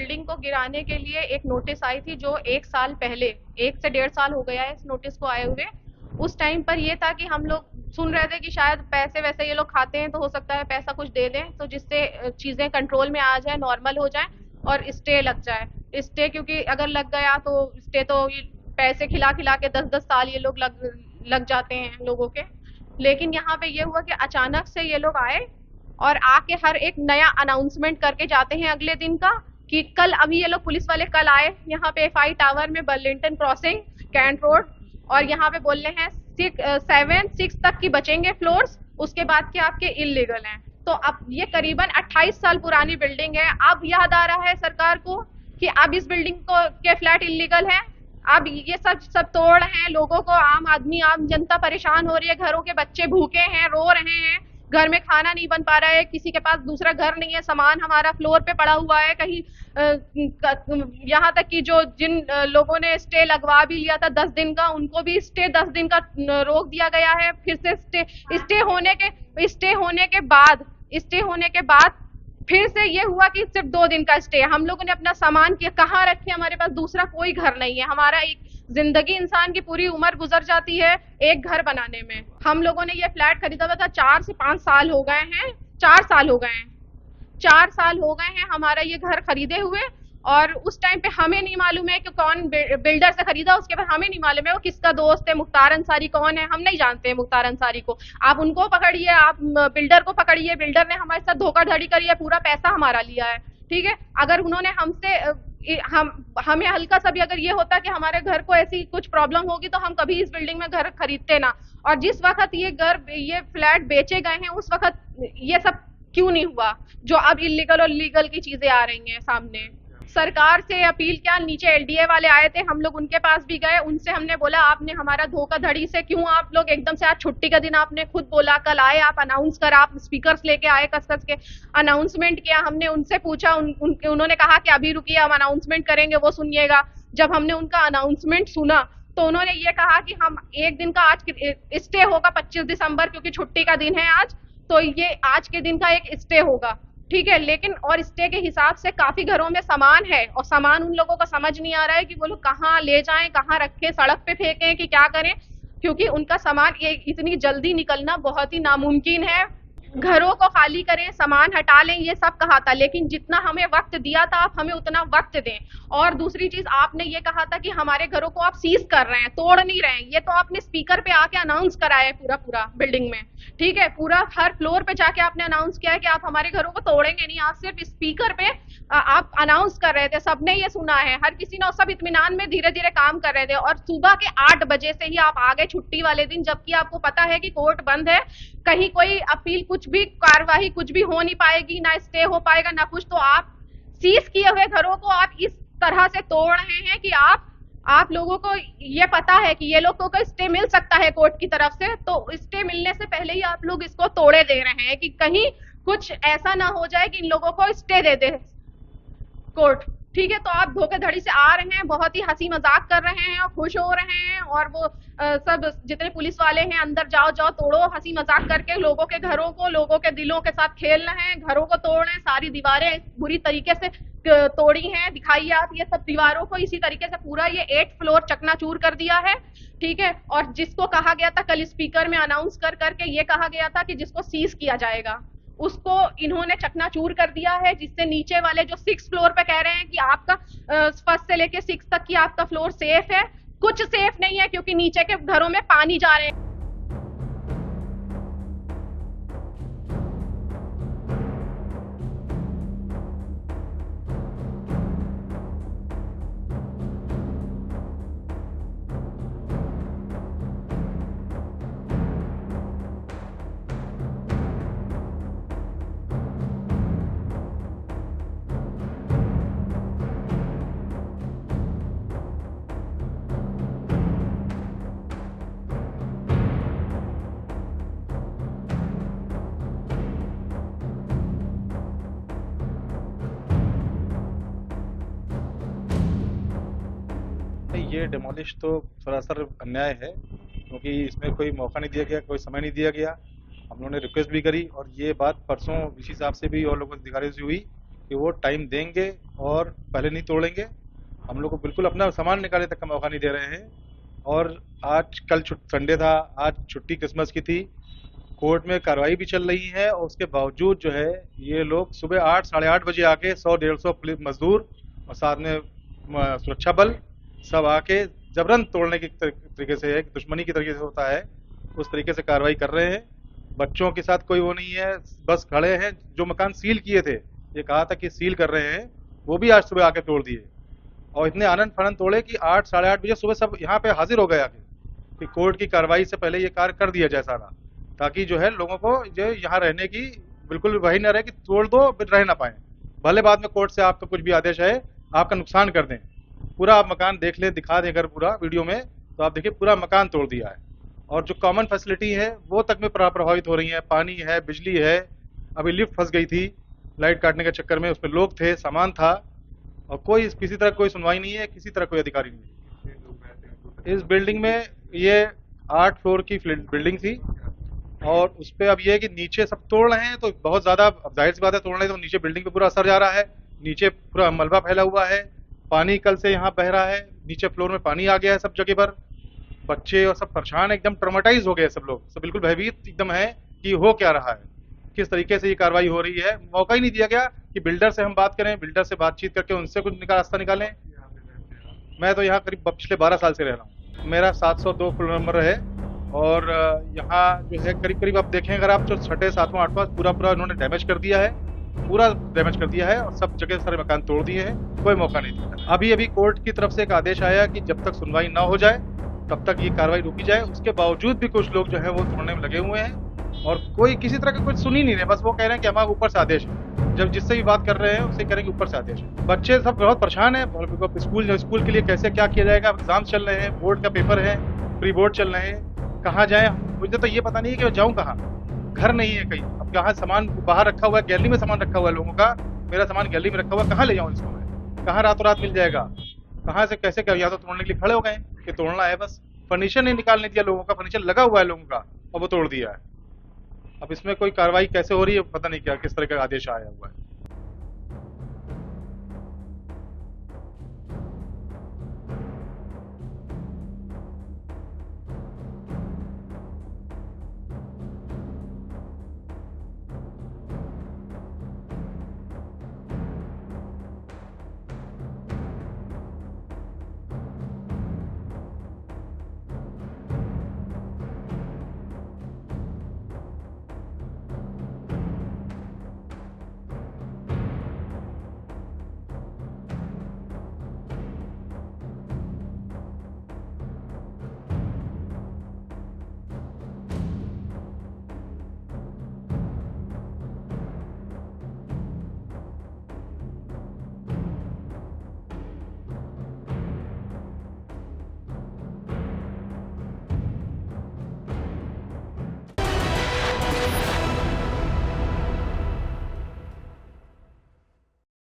Building को गिराने के लिए एक नोटिस आई थी जो 1 साल पहले, 1 से 1.5 साल हो गया है इस नोटिस को आए हुए। उस टाइम पर ये था कि हम लोग सुन रहे थे कि शायद पैसे वैसे ये लोग खाते हैं तो हो सकता है पैसा कुछ दे दें तो जिससे चीजें कंट्रोल में आ जाए, नॉर्मल हो जाए और स्टे लग जाए। स्टे क्योंकि अगर लग गया तो स्टे तो पैसे खिला खिला के 10-10 साल ये लोग लग जाते हैं लोगों के। लेकिन यहाँ पे ये हुआ कि अचानक से ये लोग आए और आके हर एक नया अनाउंसमेंट करके जाते हैं अगले दिन का कि कल, अभी ये लोग पुलिस वाले कल आए यहाँ पे एफआई टावर में, बर्लिंगटन क्रॉसिंग, कैंट रोड, और यहाँ पे बोल रहे हैं 6 तक की बचेंगे फ्लोर्स, उसके बाद के आपके इलीगल हैं। तो अब ये करीबन 28 साल पुरानी बिल्डिंग है। अब याद आ रहा है सरकार को कि अब इस बिल्डिंग को के फ्लैट इलीगल है। अब ये सब तोड़ हैं, लोगों को, आम आदमी, आम जनता परेशान हो रही है, घरों के बच्चे भूखे हैं, रो रहे हैं, घर में खाना नहीं बन पा रहा है, किसी के पास दूसरा घर नहीं है, सामान हमारा फ्लोर पे पड़ा हुआ है कहीं। यहाँ तक कि जिन लोगों ने स्टे लगवा भी लिया था 10 दिन का, उनको भी स्टे 10 दिन का रोक दिया गया है। फिर से स्टे होने के बाद फिर से ये हुआ कि सिर्फ 2 दिन का स्टे। हम लोगों ने अपना सामान कहाँ रखे, हमारे पास दूसरा कोई घर नहीं है। हमारा एक जिंदगी, इंसान की पूरी उम्र गुजर जाती है एक घर बनाने में। हम लोगों ने ये फ्लैट खरीदा हुआ था, 4 से 5 साल हो गए हैं, 4 साल हो गए हैं हमारा ये घर खरीदे हुए। और उस टाइम पे हमें नहीं मालूम है कि कौन बिल्डर से खरीदा, उसके बाद हमें नहीं मालूम है वो किसका दोस्त है, मुख्तार अंसारी कौन है, हम नहीं जानते हैं मुख्तार अंसारी को। आप उनको पकड़िए, आप बिल्डर को पकड़िए, बिल्डर ने हमारे साथ धोखाधड़ी करी है, पूरा पैसा हमारा लिया है, ठीक है। अगर उन्होंने हमें हल्का सा भी अगर ये होता कि हमारे घर को ऐसी कुछ प्रॉब्लम होगी तो हम कभी इस बिल्डिंग में घर खरीदते ना। और जिस वक्त ये फ्लैट बेचे गए हैं उस वक्त ये सब क्यों नहीं हुआ, जो अब इलीगल और लीगल की चीजें आ रही हैं सामने। सरकार से अपील क्या, नीचे एलडीए वाले आए थे, हम लोग उनके पास भी गए, उनसे हमने बोला आपने हमारा धोखाधड़ी से क्यों, आप लोग एकदम से आज छुट्टी का दिन आपने खुद बोला, कल आए आप अनाउंस कर, आप स्पीकर्स लेके आए, कस कस के अनाउंसमेंट किया। हमने उनसे पूछा, उन्होंने कहा कि अभी रुकिए हम अनाउंसमेंट करेंगे, वो सुनिएगा। जब हमने उनका अनाउंसमेंट सुना तो उन्होंने ये कहा कि हम एक दिन का आज स्टे होगा 25 दिसंबर, क्योंकि छुट्टी का दिन है आज, तो ये आज के दिन का एक स्टे होगा, ठीक है। लेकिन और स्टे के हिसाब से काफी घरों में सामान है और सामान उन लोगों को समझ नहीं आ रहा है कि वो लोग कहाँ ले जाएं, कहाँ रखें, सड़क पे फेंकें कि क्या करें, क्योंकि उनका सामान ये इतनी जल्दी निकलना बहुत ही नामुमकिन है। घरों को खाली करें, सामान हटा लें, ये सब कहा था, लेकिन जितना हमें वक्त दिया था आप हमें उतना वक्त दें। और दूसरी चीज आपने ये कहा था कि हमारे घरों को आप सीज कर रहे हैं, तोड़ नहीं रहे हैं, ये तो आपने स्पीकर पे आके अनाउंस कराया है पूरा बिल्डिंग में, ठीक है। पूरा हर फ्लोर पे जाके आपने अनाउंस किया है कि आप हमारे घरों को तोड़ेंगे नहीं। आप सिर्फ स्पीकर पे आप अनाउंस कर रहे थे, सबने ये सुना है, हर किसी ने, सब इत्मीनान में धीरे धीरे काम कर रहे थे। और सुबह के 8 बजे से ही आप आ गए छुट्टी वाले दिन, जबकि आपको पता है कि कोर्ट बंद है, कहीं कोई अपील, कुछ भी कार्यवाही कुछ भी हो नहीं पाएगी, ना स्टे हो पाएगा ना कुछ। तो आप सीज किए हुए घरों को आप इस तरह से तोड़ रहे हैं कि आप लोगों को ये पता है कि ये लोगों को स्टे मिल सकता है कोर्ट की तरफ से, तो स्टे मिलने से पहले ही आप लोग इसको तोड़े दे रहे हैं कि कहीं कुछ ऐसा ना हो जाए कि इन लोगों को स्टे दे दे कोर्ट, ठीक है। तो आप धोखाधड़ी से आ रहे हैं, बहुत ही हंसी मजाक कर रहे हैं और खुश हो रहे हैं, और वो सब जितने पुलिस वाले हैं अंदर जाओ तोड़ो, हंसी मजाक करके लोगों के घरों को, लोगों के दिलों के साथ खेल रहे हैं, घरों को तोड़ रहे हैं, सारी दीवारें बुरी तरीके से तोड़ी हैं, दिखाइए आप ये सब दीवारों को, इसी तरीके से पूरा ये 8th फ्लोर चकनाचूर कर दिया है, ठीक है। और जिसको कहा गया था कल स्पीकर में अनाउंस करके ये कहा गया था कि जिसको सीज किया जाएगा, उसको इन्होंने चकनाचूर कर दिया है, जिससे नीचे वाले जो 6th फ्लोर पे कह रहे हैं कि आपका 1st से लेके 6th तक की आपका फ्लोर सेफ है, कुछ सेफ नहीं है, क्योंकि नीचे के घरों में पानी जा रहे हैं। ये डिमोलिश तो सरासर अन्याय है, क्योंकि इसमें कोई मौका नहीं दिया गया, कोई समय नहीं दिया गया। हम लोगों ने रिक्वेस्ट भी करी और ये बात परसों इसी हिसाब से भी और लोगों अधिकारियों से हुई कि वो टाइम देंगे और पहले नहीं तोड़ेंगे। हम लोग को बिल्कुल अपना सामान निकालने तक का मौका नहीं दे रहे हैं। और आज कल संडे था, आज छुट्टी क्रिसमस की थी, कोर्ट में कार्रवाई भी चल रही है और उसके बावजूद जो है ये लोग सुबह 8 साढ़े 8 बजे आके 100-150 पुलिस मजदूर और साथ में सुरक्षा बल सब आके जबरन तोड़ने की तरीके से, एक दुश्मनी की तरीके से होता है उस तरीके से कार्रवाई कर रहे हैं। बच्चों के साथ कोई वो नहीं है, बस खड़े हैं। जो मकान सील किए थे, ये कहा था कि सील कर रहे हैं, वो भी आज सुबह आके तोड़ दिए और इतने आनंद फानंद तोड़े कि 8 साढ़े 8 बजे सुबह सब यहाँ पे हाजिर हो गए आके कि कोर्ट की कार्रवाई से पहले ये कार्य कर दिया जाए सारा, ताकि जो है लोगों को जो यहाँ रहने की बिल्कुल वही ना रहे कि तोड़ दो फिर रह ना पाए। भले बाद में कोर्ट से आपका कुछ भी आदेश है आपका नुकसान कर दें, पूरा आप मकान देख लें, दिखा दें अगर पूरा वीडियो में, तो आप देखिए पूरा मकान तोड़ दिया है। और जो कॉमन फैसिलिटी है वो तक में प्रभावित हो रही है। पानी है, बिजली है, अभी लिफ्ट फंस गई थी लाइट काटने के चक्कर में, उसमें लोग थे, सामान था और कोई किसी तरह कोई सुनवाई नहीं है, किसी तरह कोई अधिकारी नहीं है। इस बिल्डिंग में ये 8 फ्लोर की बिल्डिंग थी और उस पर अब ये है कि नीचे सब तोड़ रहे हैं तो बहुत ज्यादा, जाहिर सी बात है, तोड़ रहे हैं तो नीचे बिल्डिंग पे पूरा असर जा रहा है। नीचे पूरा मलबा फैला हुआ है, पानी कल से यहाँ बह रहा है, नीचे फ्लोर में पानी आ गया है सब जगह पर। बच्चे और सब परेशान, एकदम ट्रॉमेटाइज हो गए सब लोग, सब बिल्कुल भयभीत एकदम है कि हो क्या रहा है, किस तरीके से ये कार्रवाई हो रही है। मौका ही नहीं दिया गया कि बिल्डर से हम बात करें, बिल्डर से बातचीत करके उनसे कुछ रास्ता निकालें। मैं तो यहाँ करीब पिछले 12 साल से रह रहा हूँ। मेरा 702 फ्लोर नंबर है और यहाँ जो है करीब करीब आप देखें अगर आप, जो 6, 7, 8 पूरा इन्होंने डैमेज कर दिया है, पूरा डैमेज कर दिया है और सब जगह सारे मकान तोड़ दिए हैं, कोई मौका नहीं दिया। अभी कोर्ट की तरफ से एक आदेश आया कि जब तक सुनवाई ना हो जाए तब तक ये कार्रवाई रोकी जाए। उसके बावजूद भी कुछ लोग जो है वो तोड़ने में लगे हुए हैं और कोई किसी तरह का कुछ सुन ही नहीं रहे। बस वो कह रहे हैं कि हमारे ऊपर से आदेश है। जब जिससे भी बात कर रहे हैं उससे कह रहे हैं कि ऊपर से आदेश है। बच्चे सब बहुत परेशान है, स्कूल के लिए कैसे क्या किया जाएगा। एग्जाम चल रहे हैं, बोर्ड का पेपर है, प्री बोर्ड चल रहे हैं, कहाँ जाए मुझे तो ये पता नहीं है कि मैं जाऊँ कहाँ। घर नहीं है कहीं, अब कहाँ सामान बाहर रखा हुआ है, गैलरी में सामान रखा हुआ है लोगों का, मेरा सामान गैलरी में रखा हुआ है, कहाँ ले जाऊँ इसको मैं, कहाँ रातों रात मिल जाएगा, कहाँ से कैसे क्या। या तो तोड़ने के लिए खड़े हो गए कि तोड़ना है, बस फर्नीचर नहीं निकालने दिया लोगों का, फर्नीचर लगा हुआ है लोगों का और वो तोड़ दिया है। अब इसमें कोई कार्रवाई कैसे हो रही है पता नहीं, क्या किस तरह का आदेश आया हुआ है।